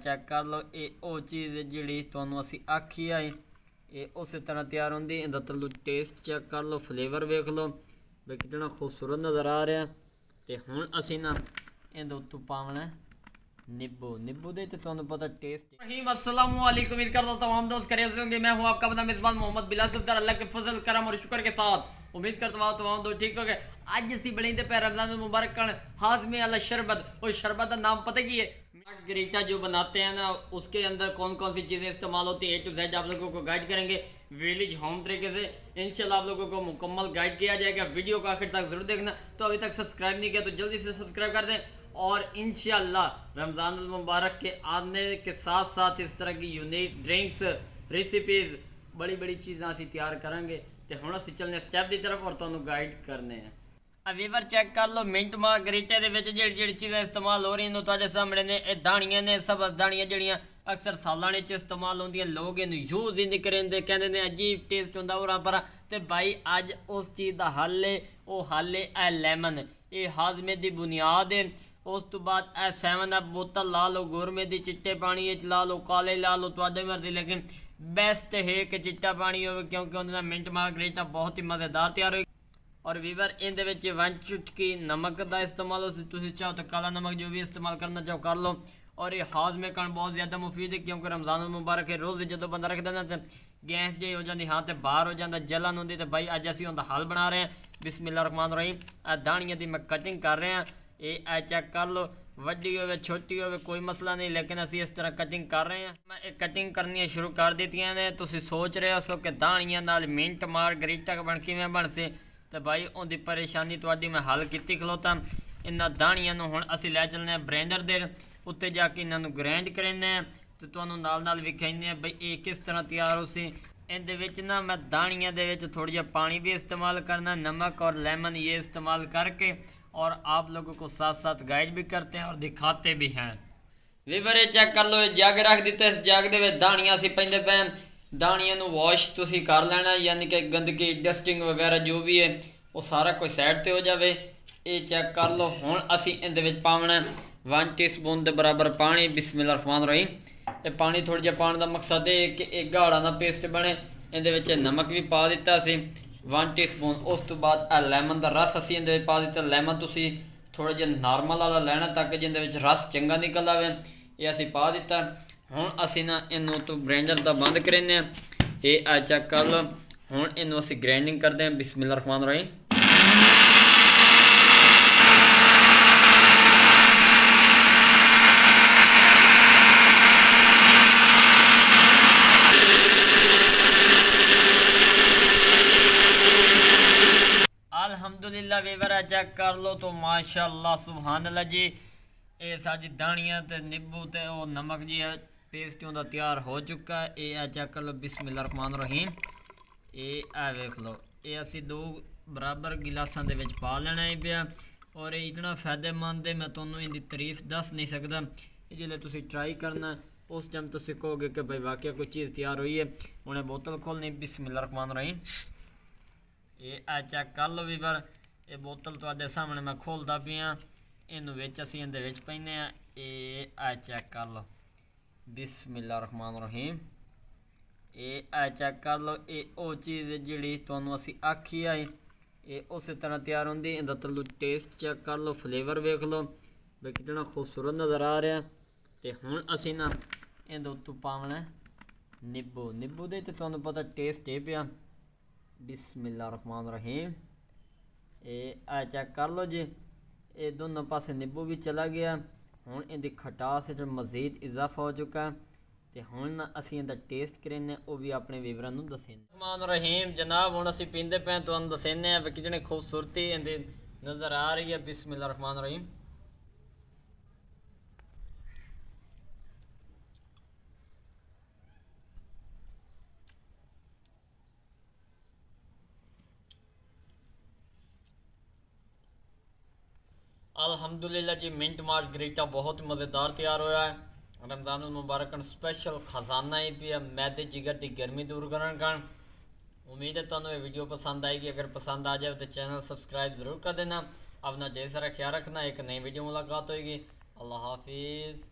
Check कर लो, ये वो चीज़ जी तुहानू असी आखी है, ये उस तरह तैयार होंगी। इहदा तलू टेस्ट चेक कर लो, फ्लेवर वेख लो भी कितना खूबसूरत नज़र आ रहा। तो हुण असी ना इहदे उत्तों पावना नींबू। नींबू दे तुहानू पता टेस्ट। अस्सलाम वालेकुम, उम्मीद करता हूं तमाम दोस्त खैरियत से होंगे। मैं हूं आपका अपना मेज़बान मोहम्मद बिलाल सफदर, अल्लाह के फजल करम और शुक्र के साथ उम्मीद करता हूं तमाम दोस्त ठीक हो गए। अज असी बनाते पे रमज़ान मुबारक हाज़मे वाला शरबत। और शरबत का नाम पता की है? मार्गरीटा जो बनाते हैं ना, उसके अंदर कौन कौन सी चीज़ें इस्तेमाल होती है, A to Z आप लोगों को गाइड करेंगे विलेज होम तरीके से। इंशाल्लाह आप लोगों को मुकम्मल गाइड किया जाएगा। वीडियो को आखिर तक जरूर देखना। तो अभी तक सब्सक्राइब नहीं किया तो जल्दी से सब्सक्राइब कर दें। और इंशाल्लाह रमज़ान मुबारक के आने के साथ साथ इस तरह की यूनिक ड्रिंक्स रेसिपीज़ बड़ी बड़ी चीज़ें असी तैयार करेंगे। तो हुण असी चलने स्टैप की तरफ और तुहानू गाइड करने हैं। वीवर चेक कर लो, मिंट मार्गरीटे के जी चीज़ें इस्तेमाल हो रही हैं तुहाडे सामने ने। ये दाणियां ने, सब्ज़ दाणियां जड़ियाँ अक्सर सालां च इस्तेमाल होंदियां। लोग इन्हूं यूज़ ही नहीं करेंदे, कहते हैं अजीब टेस्ट होंदा उरा परा। तो भाई अज उस चीज़ का हल है, वो हल है लैमन। ये हाजमे की बुनियाद है। उस तो बाद 7 अप बोतल ला लो, गोरमे की चिट्टे पानी ला लो, काले ला लो, तुहाडी मर्जी। लेकिन बेस्ट है कि चिट्टा पानी हो, क्योंकि उन्होंने मिंट मार्गरीटा बहुत ही मज़ेदार तैयार हो। और वीवर इहदे विच 1 चुटकी नमक का इस्तेमाल हो, तुसीं चाहो तो काला नमक जो भी इस्तेमाल करना चाहो कर लो। और ये हाज़मे करन बहुत ज़्यादा मुफीद है, क्योंकि रमज़ान मुबारक है। रोज़ जो बंदा रखता ना तो गैस जी हो जाती, हाँ तो बाहर हो जाता, जलन होती। तो भाई अज असीं उहदा हल बना रहे हैं। बिस्मिल्लाह रहमान रहीम। दाणियां दी मैं कटिंग कर रहे हैं। ये चेक कर लो, वड्डी हो छोटी हो कोई मसला नहीं, लेकिन असी इस तरह कटिंग कर रहे हैं। मैं एक कटिंग करनी शुरू कर दी ने। तुसीं सोच रहे हो कि दाणियां नाल मिंट मार्गरीटा बन किवें बन से। तो भाई उनकी परेशानी तुहाडी मैं हल की खलोता। इन्हां दाणियां नूं हुण असीं लै चलने ब्लेंडर दे उत्ते जाके इन्हां ग्राइंड करेंगे। तो तुहानूं नाल विखाइने बई ये किस तरह तैयार हो सी। इहदे विच ना मैं दाणियां दे विच थोड़ा जिहा पानी भी इस्तेमाल करना, नमक और लेमन ये इस्तेमाल करके, और आप लोगों को साथ साथ गाइड भी करते हैं और दिखाते भी हैं। वीवर ये चेक कर लो, जग रख दिता। इस जग दे दाणियां असीं पैंदे पे। दाणियां नूं वॉश तुसीं कर लेना, यानी कि गंदगी डस्टिंग वगैरह जो भी है वो सारा कुछ साइड ते हो जाए। ये चेक कर लो। हुण असीं इहदे विच पावना 1 टीस्पून के बराबर पानी। बिस्मिल्लाह रहमान रहीम। ये पानी थोड़ा जिहा पाने का मकसद है कि एक गाढ़ा ना पेस्ट बने। इहदे विच नमक भी पा दिता असीं 1 टीस्पून। उस तो बाद लैमन का रस असीं इहदे विच पा दिता। लैमन तुसीं थोड़ा जिहा नॉर्मल वाला लैना ताकि जिहदे विच रस चंगा निकल आवे। ये असीं पा दिता। हुण असीं ना इनू तो ब्लेंडर दा बंद करेंगे। ये चेक कर लो। हुण इनू असीं ग्राइंडिंग करते हैं। बिस्मिल्लाह रहमान रहीम। अल्हम्दुलिल्लाह वीवर चेक कर लो तो माशाअल्लाह सुभान अल्लाह जी। ये सारी दाणियां ते नींबू ते वो नमक जी है पेस्ट उनका तैयार हो चुका है। ये चेक कर लो। बिस्मिल्लाह रहमान रहीम। ये वेख लो, ये असी 2 बराबर गिलासां दे विच पा लेना ही पिया। और ये इतना फायदेमंद है, मैं तुहानूं इहदी तारीफ दस नहीं सकदा। जिसले तुसीं ट्राई करना उस टाइम तुसीं कहोगे कि भाई वाकई कोई चीज़ तैयार हुई है। उन्हें बोतल खोलनी। बिस्मिल्लाह रहमान रहीम। ये चेक कर लो वीवर, ये बोतल तुहाडे सामने मैं खोलता पिया। इनू विच असीं इहदे विच पैने आ। ये चेक कर लो। बिस्मिल्लाह रहमान रहीम। ये चेक कर लो, ये वो चीज़ जी तुहानूं असीं आखी है, ये उस तरह तैयार होंदी। इहदा तलू टेस्ट चेक कर लो, फ्लेवर वेख लो भी कितना खूबसूरत नज़र आ रहा। तो हुण असीं ना इहदे उत्तों पावना नींबू। नींबू दे ते तुहानूं पता टेस्ट है पिया। बिस्मिल्लाह रहमान रहीम। ये चेक कर लो जी, ये दोनों पासे नींबू भी चला गया। हुण इहदी खटास मज़ीद इजाफा हो चुका है। तो हुण असीं इहदा टेस्ट करेंगे, वो भी अपने वीवरां नूं दसेंगे। रहमान रहीम जनाब, हुण असीं पींदे पे तुहानूं दसेंगे भी कितनी खूबसूरती इहदी नज़र आ रही है। बिस्मिल्लाह रहमान रहीम। अल्हम्दुलिल्लाह जी, मिंट मार्गरीटा बहुत मज़ेदार तैयार होया है। रमज़ान मुबारक स्पेशल खजाना ही पिया मैदे जिगर की गर्मी दूर करने का। उम्मीद है तुहानूं ये वीडियो पसंद आएगी। अगर पसंद आ जाए तो चैनल सब्सक्राइब ज़रूर कर देना। अपना ढेर सारा ख्याल रखना। एक नई वीडियो मुलाकात होगी। अल्लाह हाफिज़।